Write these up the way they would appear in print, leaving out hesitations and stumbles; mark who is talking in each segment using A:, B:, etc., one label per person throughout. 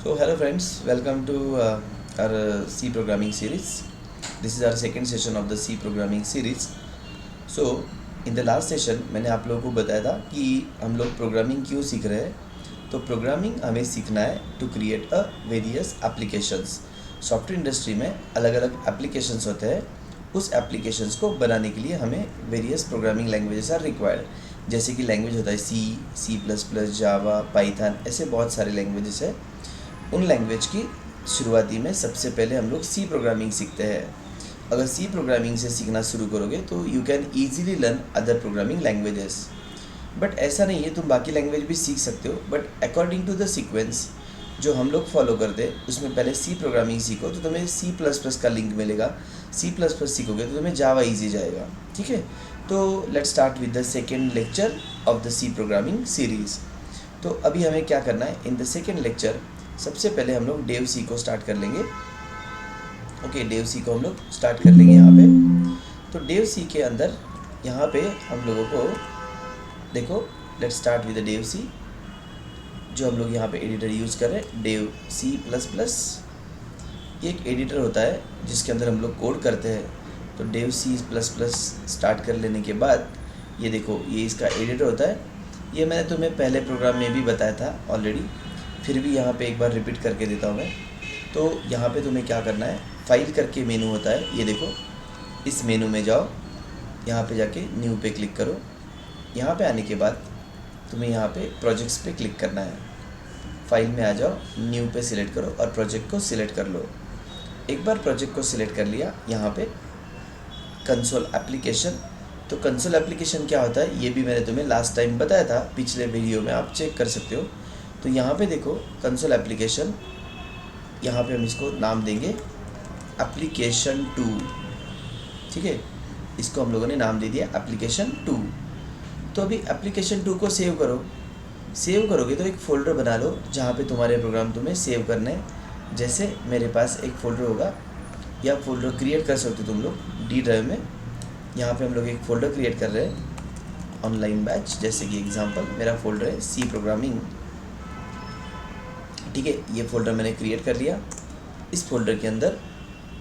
A: So hello friends, welcome to our C programming series. This is our second session of the C programming series. So in the last session मैंने आप लोगों को बताया था कि हम लोग प्रोग्रामिंग क्यों सीख रहे हैं. तो प्रोग्रामिंग हमें सीखना है to create a various applications. Software industry में अलग अलग एप्लीकेशंस होते हैं. उस एप्लीकेशंस को बनाने के लिए हमें various programming languages are required. जैसे कि लैंग्वेज होता है C plus plus, Java, Python, ऐसे बहुत सारे लैंग्वेजेस है. उन लैंग्वेज की शुरुआती में सबसे पहले हम लोग सी प्रोग्रामिंग सीखते हैं. अगर सी प्रोग्रामिंग से सीखना शुरू करोगे तो you can easily learn other programming languages. But ऐसा नहीं है, तुम बाकी लैंग्वेज भी सीख सकते हो, but according to the sequence जो हम लोग फॉलो करते हैं उसमें पहले सी प्रोग्रामिंग सीखो तो तुम्हें सी प्लस प्लस का लिंक मिलेगा. सी प्लस प्लस सीखोगे तो तुम्हें जावा ईजी जाएगा. ठीक है, तो let's start with the second lecture of the C programming series. तो अभी हमें क्या करना है इन द सेकेंड लेक्चर, सबसे पहले हम लोग डेव सी को स्टार्ट कर लेंगे. ओके, डेव सी को हम लोग स्टार्ट कर लेंगे यहाँ पे. तो डेव सी के अंदर यहाँ पे हम लोगों को देखो, let's start with the Dev C. जो हम लोग यहाँ पे एडिटर यूज़ कर रहे हैं डेव सी प्लस प्लस. ये एक एडिटर होता है जिसके अंदर हम लोग कोड करते हैं. तो Dev C plus plus start कर लेने के बाद ये देखो, ये इसका एडिटर होता है. ये मैंने तुम्हें पहले प्रोग्राम में भी बताया था ऑलरेडी, फिर भी यहाँ पे एक बार रिपीट करके देता हूँ मैं. तो यहाँ पे तुम्हें क्या करना है, फाइल करके मेनू होता है, ये देखो. इस मेनू में जाओ, यहाँ पे जाके न्यू पे क्लिक करो. यहाँ पे आने के बाद तुम्हें यहाँ पे प्रोजेक्ट्स पे क्लिक करना है. फाइल में आ जाओ, न्यू पे सिलेक्ट करो और प्रोजेक्ट को सिलेक्ट कर लो. एक बार प्रोजेक्ट को सिलेक्ट कर लिया, यहाँ पे कंसोल एप्लीकेशन. तो कंसोल एप्लीकेशन क्या होता है ये भी मैंने तुम्हें लास्ट टाइम बताया था, पिछले वीडियो में आप चेक कर सकते हो. तो यहाँ पे देखो कंसोल एप्लीकेशन, यहाँ पे हम इसको नाम देंगे एप्लीकेशन 2. ठीक है, इसको हम लोगों ने नाम दे दिया एप्लीकेशन 2. तो अभी एप्लीकेशन 2 को सेव करो. सेव करोगे तो एक फ़ोल्डर बना लो जहाँ पे तुम्हारे प्रोग्राम तुम्हें सेव करने हैं. जैसे मेरे पास एक फ़ोल्डर होगा, या फ़ोल्डर क्रिएट कर सकते हो तुम लोग डी ड्राइव में. यहाँ पे हम लोग एक फ़ोल्डर क्रिएट कर रहे हैं ऑनलाइन बैच. जैसे कि एग्जांपल मेरा फ़ोल्डर है सी प्रोग्रामिंग. ठीक है, ये फ़ोल्डर मैंने क्रिएट कर लिया. इस फोल्डर के अंदर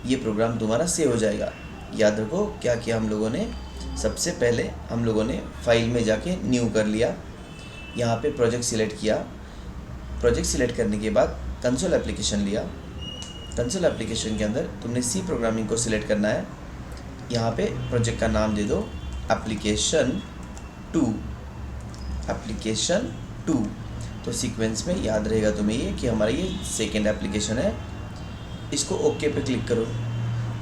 A: ये प्रोग्राम तुम्हारा सेव हो जाएगा. याद रखो क्या किया हम लोगों ने, सबसे पहले हम लोगों ने फाइल में जाके न्यू कर लिया. यहाँ पे प्रोजेक्ट सिलेक्ट किया. प्रोजेक्ट सिलेक्ट करने के बाद कंसोल एप्लीकेशन लिया. कंसोल एप्लीकेशन के अंदर तुमने सी प्रोग्रामिंग को सिलेक्ट करना है. यहाँ पे प्रोजेक्ट का नाम दे दो एप्लीकेशन 2. एप्लीकेशन 2. तो सीक्वेंस में याद रहेगा तुम्हें ये कि हमारा ये सेकेंड एप्लीकेशन है. इसको ओके पे क्लिक करो.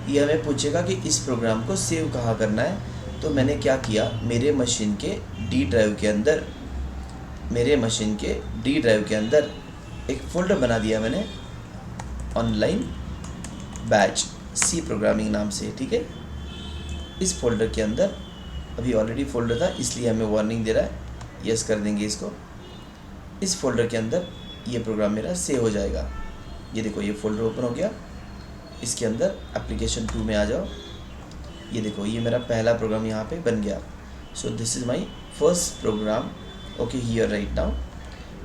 A: ये हमें पूछेगा कि इस प्रोग्राम को सेव कहाँ करना है. तो मैंने क्या किया, मेरे मशीन के डी ड्राइव के अंदर एक फ़ोल्डर बना दिया मैंने ऑनलाइन बैच सी प्रोग्रामिंग नाम से. ठीक है, इस फोल्डर के अंदर अभी ऑलरेडी फ़ोल्डर था इसलिए हमें वार्निंग दे रहा है. यस कर देंगे इसको. इस फोल्डर के अंदर ये प्रोग्राम मेरा सेव हो जाएगा. ये देखो, ये फ़ोल्डर ओपन हो गया. इसके अंदर एप्लीकेशन 2 में आ जाओ. ये देखो, ये मेरा पहला प्रोग्राम यहाँ पे बन गया. So this is my first program. Okay, here right now.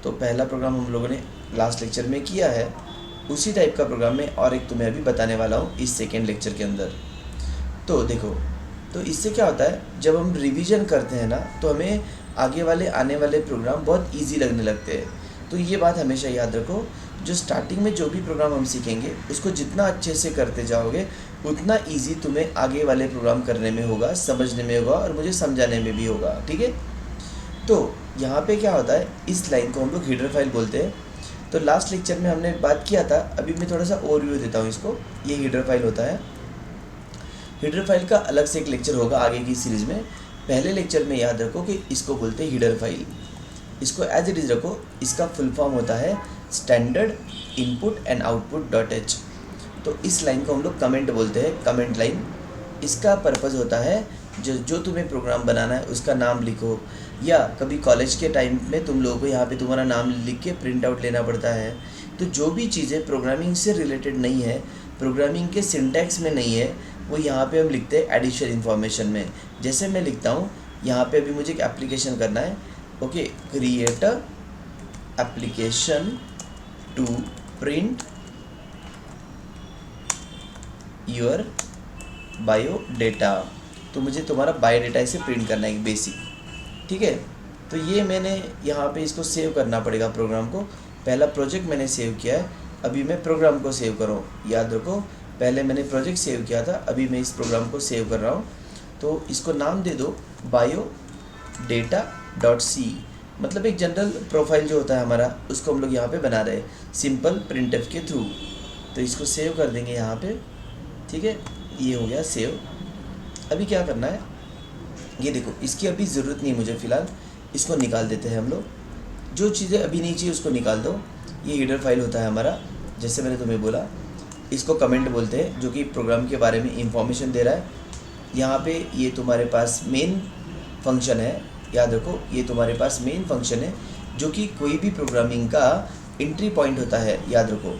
A: तो पहला प्रोग्राम हम लोगों ने लास्ट लेक्चर में किया है. उसी टाइप का प्रोग्राम में और एक तुम्हें अभी बताने वाला हूँ इस सेकेंड लेक्चर के अंदर. तो देखो, तो इससे क्या होता है, जब हम रिवीजन करते हैं ना तो हमें आगे वाले आने वाले प्रोग्राम बहुत इजी लगने लगते हैं. तो ये बात हमेशा याद रखो, जो स्टार्टिंग में जो भी प्रोग्राम हम सीखेंगे उसको जितना अच्छे से करते जाओगे उतना इजी तुम्हें आगे वाले प्रोग्राम करने में होगा, समझने में होगा और मुझे समझाने में भी होगा. ठीक है, तो यहाँ पे क्या होता है, इस लाइन को हम लोग हीडर फाइल बोलते हैं. तो लास्ट लेक्चर में हमने बात किया था, अभी मैं थोड़ा सा ओवरव्यू देता हूँ इसको. ये हीडर फाइल होता है. हीडर फाइल का अलग से एक लेक्चर होगा आगे की सीरीज़ में. पहले लेक्चर में याद रखो कि इसको बोलते हैं हीडर फाइल. इसको एज इट इज़ रखो. इसका फुल फॉर्म होता है standard input and output dot H. तो इस लाइन को हम लोग कमेंट बोलते हैं, कमेंट लाइन. इसका पर्पज़ होता है जो तुम्हें प्रोग्राम बनाना है उसका नाम लिखो, या कभी कॉलेज के टाइम में तुम लोगों को यहाँ पे तुम्हारा नाम लिख के प्रिंट आउट लेना पड़ता है. तो जो भी चीज़ें प्रोग्रामिंग से रिलेटेड नहीं है, प्रोग्रामिंग के सिंटैक्स में नहीं है, वो यहाँ पे हम लिखते हैं एडिशनल इन्फॉर्मेशन में. जैसे मैं लिखता हूँ यहाँ पे, अभी मुझे एक एप्लीकेशन करना है. Okay, create application 2 print your bio data, तो मुझे तुम्हारा बायो डेटा इसे प्रिंट करना है, एक बेसिक, ठीक है। तो ये मैंने यहाँ पे इसको सेव करना पड़ेगा प्रोग्राम को। पहला प्रोजेक्ट मैंने सेव किया है, अभी मैं प्रोग्राम को सेव कर रहा हूँ। याद रखो, पहले मैंने प्रोजेक्ट सेव किया था, अभी मैं इस प्रोग्राम को सेव कर रहा हूँ। तो इसको नाम दे दो बायो डेटा डॉट सी, मतलब एक जनरल प्रोफाइल जो होता है हमारा, उसको हम लोग यहाँ पे बना रहे हैं सिंपल प्रिंटफ के थ्रू। तो इसको सेव कर देंगे यहाँ पे, ठीक है। ये हो गया सेव। अभी क्या करना है, ये देखो, इसकी अभी ज़रूरत नहीं मुझे फ़िलहाल, इसको निकाल देते हैं हम लोग। जो चीज़ें अभी नहीं चाहिए उसको निकाल दो। ये हीडर फाइल होता है हमारा, जैसे मैंने तुम्हें बोला, इसको कमेंट बोलते हैं, जो कि प्रोग्राम के बारे में इंफॉर्मेशन दे रहा है। यहाँ पे ये तुम्हारे पास मेन फंक्शन है, याद रखो, ये तुम्हारे पास मेन फंक्शन है, जो कि कोई भी प्रोग्रामिंग का एंट्री पॉइंट होता है। याद रखो,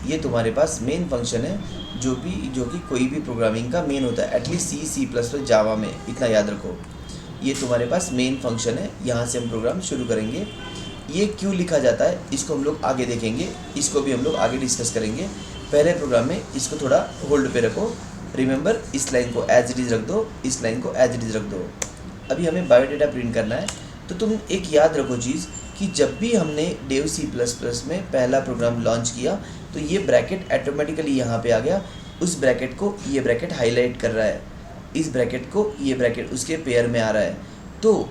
A: ये तुम्हारे पास मेन फंक्शन है, जो कि कोई भी प्रोग्रामिंग का मेन होता है, एटलीस्ट C++ जावा में, इतना याद रखो। ये तुम्हारे पास मेन फंक्शन है, यहाँ से हम प्रोग्राम शुरू करेंगे। ये क्यों लिखा जाता है इसको हम लोग आगे देखेंगे, इसको भी हम लोग आगे डिस्कस करेंगे। पहले प्रोग्राम में इसको थोड़ा होल्ड पे रखो। रिमेंबर, इस लाइन को एज इट इज़ रख दो, इस लाइन को एज इट इज़ रख दो। अभी हमें बायोडेटा प्रिंट करना है। तो तुम एक याद रखो चीज़, कि जब भी हमने डेव C++ में पहला प्रोग्राम लॉन्च किया, तो ये ब्रैकेट ऑटोमेटिकली यहाँ पे आ गया। उस ब्रैकेट को ये ब्रैकेट हाईलाइट कर रहा है, इस ब्रैकेट को ये ब्रैकेट उसके पेयर में आ रहा है। तो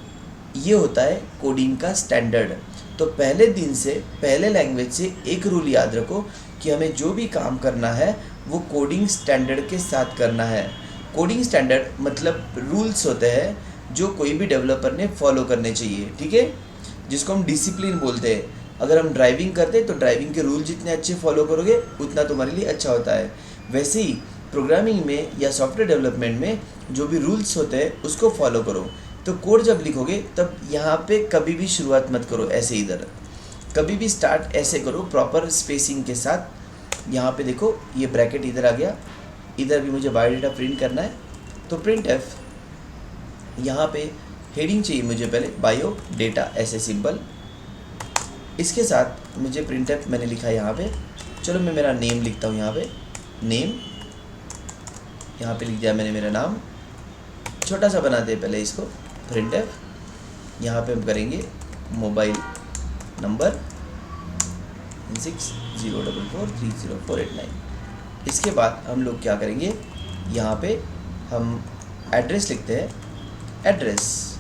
A: ये होता है कोडिंग का स्टैंडर्ड। तो पहले दिन से, पहले लैंग्वेज से एक रूल याद रखो, कि हमें जो भी काम करना है वो कोडिंग स्टैंडर्ड के साथ करना है। कोडिंग स्टैंडर्ड मतलब रूल्स होते हैं जो कोई भी डेवलपर ने फॉलो करने चाहिए, ठीक है, जिसको हम डिसिप्लिन बोलते हैं। अगर हम ड्राइविंग करते हैं तो ड्राइविंग के रूल जितने अच्छे फॉलो करोगे उतना तुम्हारे लिए अच्छा होता है। वैसे ही प्रोग्रामिंग में या सॉफ्टवेयर डेवलपमेंट में जो भी रूल्स होते हैं उसको फॉलो करो। तो कोड जब लिखोगे तब यहाँ पे कभी भी शुरुआत मत करो ऐसे, इधर कभी भी स्टार्ट ऐसे करो प्रॉपर स्पेसिंग के साथ। यहाँ पे देखो, ये ब्रैकेट इधर आ गया, इधर भी मुझे बायोडेटा प्रिंट करना है। तो प्रिंट एफ, यहाँ पे हेडिंग चाहिए मुझे पहले बायो डेटा, ऐसे सिंपल। इसके साथ मुझे प्रिंट एफ मैंने लिखा है यहाँ पे, चलो मैं मेरा नेम लिखता हूँ यहाँ पे, नेम, यहाँ पे लिख दिया मैंने मेरा नाम। छोटा सा बनाते हैं पहले इसको, प्रिंट एफ। यहाँ पे हम करेंगे मोबाइल नंबर 6044304889। इसके बाद हम लोग क्या करेंगे, यहाँ पे हम एड्रेस लिखते हैं। एड्रेस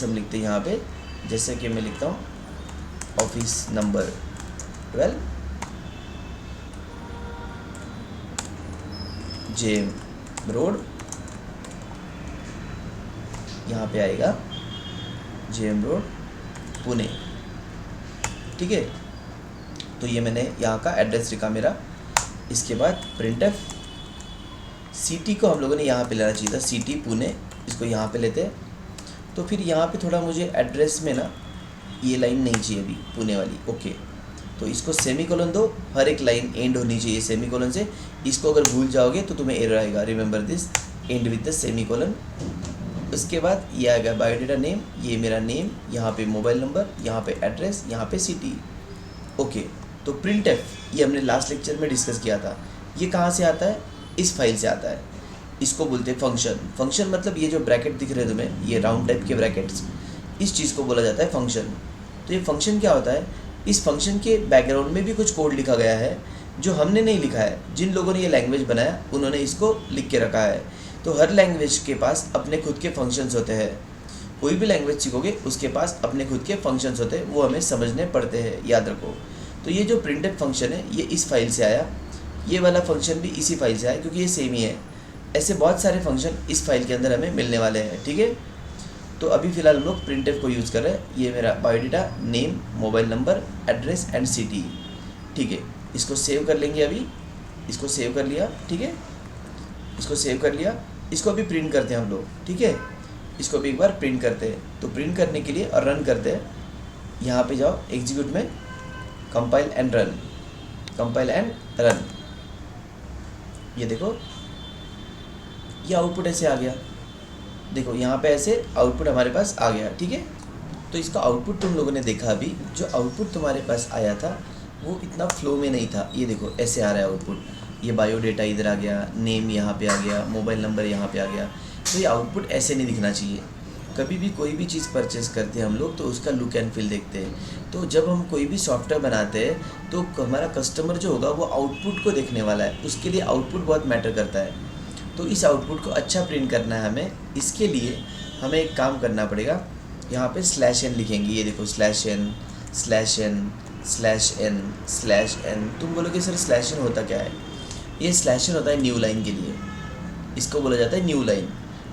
A: हम लिखते हैं यहाँ पे, जैसे कि मैं लिखता हूँ ऑफिस नंबर 12 जेम रोड, यहाँ पे आएगा जेम रोड पुणे, ठीक है। तो ये मैंने यहाँ का एड्रेस लिखा मेरा। इसके बाद प्रिंट एफ, सिटी को हम लोगों ने यहाँ पे लेना चाहिए था, सिटी पुणे, इसको यहाँ पे लेते हैं। तो फिर यहाँ पे थोड़ा मुझे एड्रेस में ना ये लाइन नहीं चाहिए अभी, पुणे वाली, ओके। तो इसको सेमीकोलन दो, हर एक लाइन एंड होनी चाहिए सेमीकोलन से। इसको अगर भूल जाओगे तो तुम्हें एरर आएगा, remember this, and with the semicolon. उसके बाद ये आएगा बायोडेटा नेम, ये मेरा नेम, यहाँ पे मोबाइल नंबर, यहाँ पे एड्रेस, यहाँ पे सिटी, ओके। तो प्रिंट एफ, ये हमने लास्ट लेक्चर में डिस्कस किया था। ये कहाँ से आता है, इस फाइल से आता है। इसको बोलते हैं फंक्शन। फंक्शन मतलब ये जो ब्रैकेट दिख रहे हैं तुम्हें, ये राउंड टाइप के ब्रैकेट्स, इस चीज़ को बोला जाता है फंक्शन। तो ये फंक्शन क्या होता है, इस फंक्शन के बैकग्राउंड में भी कुछ कोड लिखा गया है जो हमने नहीं लिखा है। जिन लोगों ने ये लैंग्वेज बनाया उन्होंने इसको लिख के रखा है। तो हर लैंग्वेज के पास अपने खुद के फंक्शंस होते हैं। कोई भी लैंग्वेज सीखोगे उसके पास अपने खुद के फंक्शंस होते हैं, वो हमें समझने पड़ते हैं, याद रखो। तो ये जो प्रिंटफ फंक्शन है ये इस फाइल से आया, ये वाला फंक्शन भी इसी फाइल से आया, क्योंकि ये सेम ही है। ऐसे बहुत सारे फंक्शन इस फाइल के अंदर हमें मिलने वाले हैं, ठीक है। तो अभी फ़िलहाल हम लोग प्रिंटफ को यूज़ कर रहे हैं। ये मेरा biodata name, mobile number, address and city, ठीक है। इसको सेव कर लेंगे अभी, इसको सेव कर लिया, ठीक है, इसको सेव कर लिया। इसको अभी प्रिंट करते हैं हम लोग, ठीक है। इसको भी एक बार प्रिंट करते हैं। तो प्रिंट करने के लिए और रन करते हैं, यहाँ पे जाओ एग्जीक्यूट में, compile and run, compile and run. ये देखो, ये आउटपुट ऐसे आ गया, देखो यहाँ पे ऐसे आउटपुट हमारे पास आ गया, ठीक है। तो इसका आउटपुट तुम लोगों ने देखा अभी, जो आउटपुट तुम्हारे पास आया था वो इतना फ्लो में नहीं था। ये देखो ऐसे आ रहा है आउटपुट, ये बायोडेटा इधर आ गया, नेम यहाँ पे आ गया, मोबाइल नंबर यहाँ पे आ गया। तो ये आउटपुट ऐसे नहीं दिखना चाहिए। कभी भी कोई भी चीज़ परचेस करते हैं हम लोग तो उसका लुक एंड फील देखते हैं। तो जब हम कोई भी सॉफ्टवेयर बनाते हैं तो हमारा कस्टमर जो होगा वो आउटपुट को देखने वाला है, उसके लिए आउटपुट बहुत मैटर करता है। तो इस आउटपुट को अच्छा प्रिंट करना है हमें। इसके लिए हमें एक काम करना पड़ेगा, यहाँ पे /n लिखेंगे। ये देखो /n /n। तुम बोलोगे सर /n होता क्या है? ये /n होता है न्यू लाइन के लिए, इसको बोला जाता है न्यू लाइन।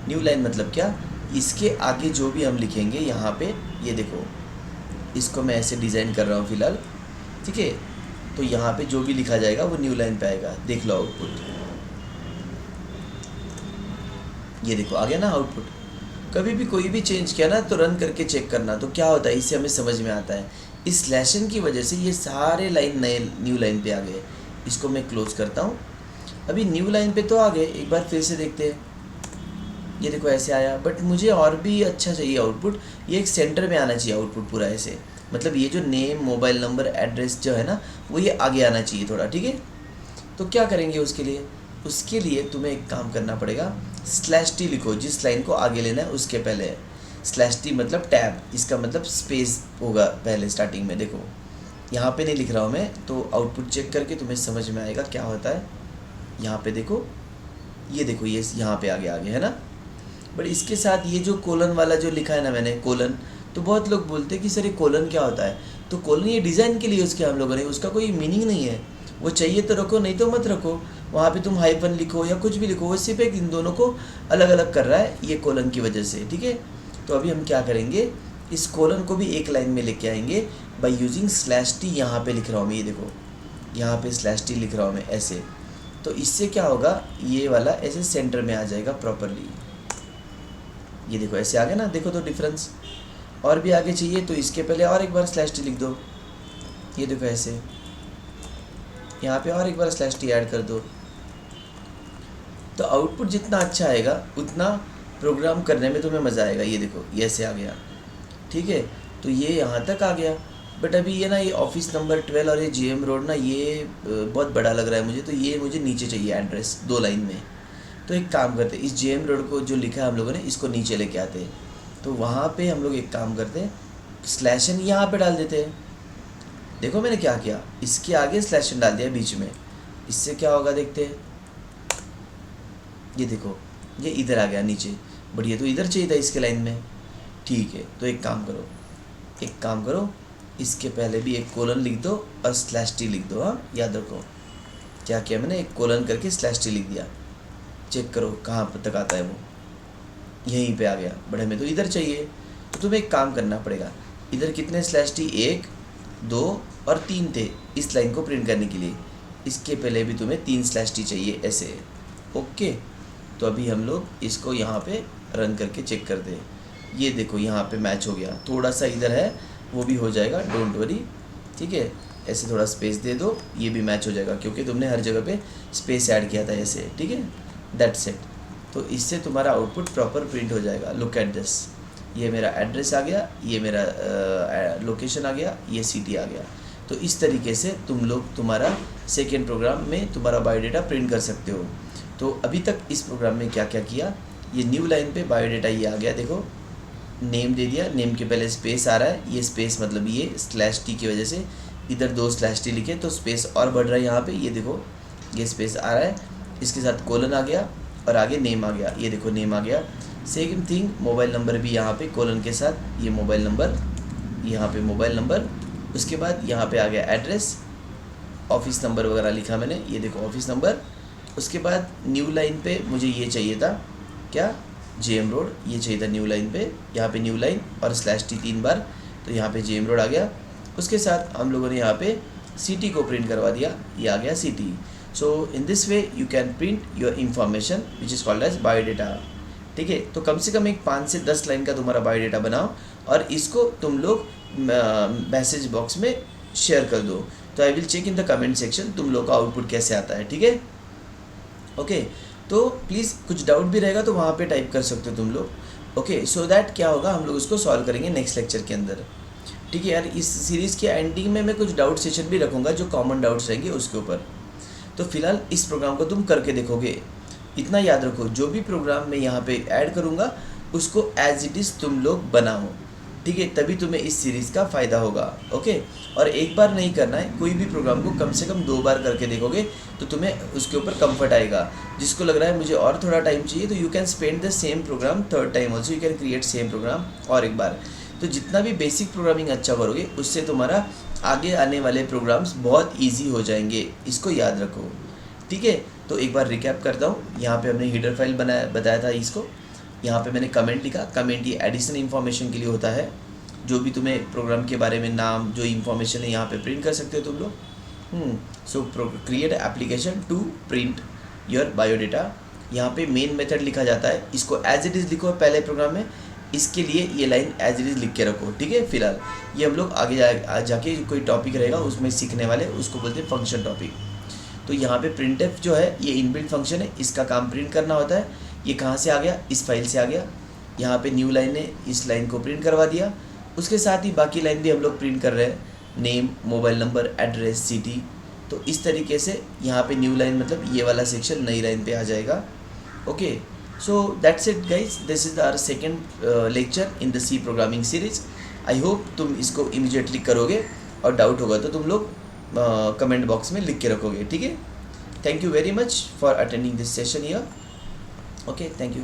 A: न्यू लाइन मतलब क्या? इसके आगे जो भी हम लिखेंगे यहाँ पे, ये देखो इसको मैं ऐसे डिज़ाइन कर रहा हूँ फ़िलहाल, ठीक है। तो यहाँ पे जो भी लिखा जाएगा वो न्यू लाइन पे आएगा। देख लो आउटपुट, ये देखो आ गया ना आउटपुट। कभी भी कोई भी चेंज किया ना तो रन करके चेक करना, तो क्या होता है इससे हमें समझ में आता है। इस /n की वजह से ये सारे लाइन नए न्यू लाइन पे आ गए। इसको मैं क्लोज करता हूँ। अभी न्यू लाइन पे तो आ गए, एक बार फिर से देखते हैं। ये देखो ऐसे आया, बट मुझे और भी अच्छा चाहिए आउटपुट। ये एक सेंटर में आना चाहिए आउटपुट पूरा ऐसे, मतलब ये जो नेम, मोबाइल नंबर, एड्रेस जो है ना वो ये आगे आना चाहिए थोड़ा, ठीक है। तो क्या करेंगे उसके लिए? उसके लिए तुम्हें एक काम करना पड़ेगा, /t लिखो। जिस लाइन को आगे लेना है उसके पहले /t मतलब टैब, इसका मतलब स्पेस होगा पहले स्टार्टिंग में। देखो यहाँ पे नहीं लिख रहा हूँ मैं, तो आउटपुट चेक करके तुम्हें समझ में आएगा क्या होता है। यहाँ पे देखो, ये देखो ये यहाँ पे आगे है ना। बट इसके साथ ये जो कोलन वाला जो लिखा है ना मैंने, कोलन, तो बहुत लोग बोलते हैं कि सर ये कोलन क्या होता है? तो कोलन ये डिज़ाइन के लिए यूज़ किया हम लोगों ने, उसका कोई मीनिंग नहीं है। वो चाहिए तो रखो, नहीं तो मत रखो। वहाँ पे तुम हाइफन लिखो या कुछ भी लिखो, वो सिर्फ एक इन दोनों को अलग अलग कर रहा है ये कोलन की वजह से, ठीक है। तो अभी हम क्या करेंगे, इस कोलन को भी एक लाइन में लेके आएंगे बाय यूजिंग /t। यहाँ पे लिख रहा हूँ मैं, ये देखो यहाँ पे /t लिख रहा हूँ मैं ऐसे। तो इससे क्या होगा, ये वाला ऐसे सेंटर में आ जाएगा प्रॉपरली। ये देखो ऐसे आ गया ना, देखो तो डिफरेंस। और भी आगे चाहिए तो इसके पहले और एक बार /t लिख दो। ये देखो ऐसे, यहाँ पे और एक बार /t ऐड कर दो। तो आउटपुट जितना अच्छा आएगा उतना प्रोग्राम करने में तुम्हें मज़ा आएगा। ये देखो ये ऐसे आ गया, ठीक है। तो ये यहाँ तक आ गया। बट अभी ये ना, ये ऑफिस नंबर 12 और ये GM रोड ना, ये बहुत बड़ा लग रहा है मुझे, तो ये मुझे नीचे चाहिए एड्रेस 2 लाइन में। तो एक काम करते हैं, इस GM रोड को जो लिखा है हम लोगों ने, इसको नीचे लेके आते हैं। तो वहाँ पे हम लोग एक काम करते हैं, /n यहाँ पे डाल देते हैं। देखो मैंने क्या किया, इसके आगे /n डाल दिया बीच में। इससे क्या होगा देखते हैं। ये देखो ये इधर आ गया नीचे, बट ये तो इधर चाहिए था इसके लाइन में, ठीक है। तो एक काम करो, इसके पहले भी एक कोलन लिख दो और /t लिख दो। हाँ याद रखो क्या किया मैंने, एक कोलन करके /t लिख दिया। चेक करो कहाँ तक आता है, वो यहीं पे आ गया। बट हमें तो इधर चाहिए, तो तुम्हें एक काम करना पड़ेगा। इधर कितने /t, 1 2 और 3 थे इस लाइन को प्रिंट करने के लिए। इसके पहले भी तुम्हें 3 /t चाहिए ऐसे, ओके। तो अभी हम लोग इसको यहाँ पे रन करके चेक करते हैं। ये देखो यहाँ पे मैच हो गया, थोड़ा सा इधर है वो भी हो जाएगा, डोंट वरी, ठीक है। ऐसे थोड़ा स्पेस दे दो, ये भी मैच हो जाएगा क्योंकि तुमने हर जगह पे स्पेस ऐड किया था ऐसे, ठीक है। That's it. तो इससे तुम्हारा आउटपुट प्रॉपर प्रिंट हो जाएगा। लुक एट दिस, ये मेरा एड्रेस आ गया, ये मेरा लोकेशन आ गया, ये सिटी आ गया। तो इस तरीके से तुम लोग तुम्हारा सेकेंड प्रोग्राम में तुम्हारा बायोडेटा प्रिंट कर सकते हो। तो अभी तक इस प्रोग्राम में क्या क्या किया, ये न्यू लाइन पे बायोडेटा ये आ गया, देखो नेम दे दिया, नेम के पहले स्पेस आ रहा है, ये स्पेस मतलब ये /t की वजह से इधर 2 /t लिखे तो स्पेस और बढ़ रहा है यहाँ पे। ये देखो ये स्पेस आ रहा है, इसके साथ कोलन आ गया और आगे नेम आ गया। ये देखो नेम आ गया। सेम थिंग मोबाइल नंबर भी यहाँ पे कोलन के साथ, ये मोबाइल नंबर, यहाँ पे मोबाइल नंबर, उसके बाद यहाँ पे आ गया एड्रेस, ऑफिस नंबर वगैरह लिखा मैंने, ये देखो ऑफिस नंबर। उसके बाद न्यू लाइन पे मुझे ये चाहिए था क्या, GM रोड, ये चाहिए था न्यू लाइन पे, यहाँ पे न्यू लाइन और /t 3 बार, तो यहाँ पे GM रोड आ गया। उसके साथ हम लोगों ने यहाँ पे सिटी को प्रिंट करवा दिया, ये आ गया city. So in this way you can print your information which is called as biodata, ठीक है। तो कम से कम एक 5 से 10 लाइन का तुम्हारा बायोडेटा बनाओ और इसको तुम लोग मैसेज बॉक्स में शेयर कर दो। तो I will check in the comment section तुम लोग का आउटपुट कैसे आता है, ठीक है, ओके। तो प्लीज़ कुछ डाउट भी रहेगा तो वहाँ पे टाइप कर सकते हो तुम लोग, ओके। सो दैट क्या होगा, हम लोग उसको सॉल्व करेंगे नेक्स्ट लेक्चर के अंदर। ठीक है यार, इस सीरीज़ के एंडिंग में मैं कुछ डाउट सेशन भी रखूँगा जो कॉमन डाउट्स रहेंगे उसके ऊपर। तो फिलहाल इस प्रोग्राम को तुम करके देखोगे। इतना याद रखो, जो भी प्रोग्राम मैं यहाँ पे ऐड करूँगा उसको एज इट इज़ तुम लोग बनाओ, ठीक है, तभी तुम्हें इस सीरीज़ का फ़ायदा होगा। ओके, और एक बार नहीं करना है, कोई भी प्रोग्राम को कम से कम 2 बार करके देखोगे तो तुम्हें उसके ऊपर कंफर्ट आएगा। जिसको लग रहा है मुझे और थोड़ा टाइम चाहिए, तो you can spend the same programme third time also, you can create same programme और एक बार। तो जितना भी बेसिक प्रोग्रामिंग अच्छा करोगे उससे तुम्हारा आगे आने वाले प्रोग्राम्स बहुत ईजी हो जाएंगे, इसको याद रखो, ठीक है। तो एक बार रिकैप करता हूँ। यहाँ पे हमने हीडर फाइल बताया था इसको। यहाँ पे मैंने कमेंट लिखा। कमेंट ये एडिशनल इन्फॉर्मेशन के लिए होता है, जो भी तुम्हें प्रोग्राम के बारे में नाम जो इन्फॉर्मेशन है यहाँ पे प्रिंट कर सकते हो तुम लोग। So create application to print your biodata. यहाँ पे मेन मेथड लिखा जाता है, इसको एज इट इज़ लिखो पहले प्रोग्राम में, इसके लिए ये लाइन एज इट इज़ लिख के रखो, ठीक है। फिलहाल ये हम लोग आगे जाके कोई टॉपिक रहेगा उसमें सीखने वाले, उसको बोलते हैं फंक्शन टॉपिक। तो यहाँ पे प्रिंटफ जो है ये इनबिल्ट फंक्शन है, इसका काम प्रिंट करना होता है। ये कहाँ से आ गया, इस फाइल से आ गया। यहाँ पे न्यू लाइन है, इस लाइन को प्रिंट करवा दिया। उसके साथ ही बाकी लाइन भी हम लोग प्रिंट कर रहे हैं, name, mobile number, address, city. तो इस तरीके से यहाँ पे न्यू लाइन मतलब ये वाला सेक्शन नई लाइन पे आ जाएगा। Okay, so that's it guys, this is our second lecture in the C programming series. I hope तुम इसको इमीडिएटली करोगे, और डाउट होगा तो तुम लोग कमेंट बॉक्स में लिख के रखोगे, ठीक है। Thank you very much for attending this session here. Okay, thank you.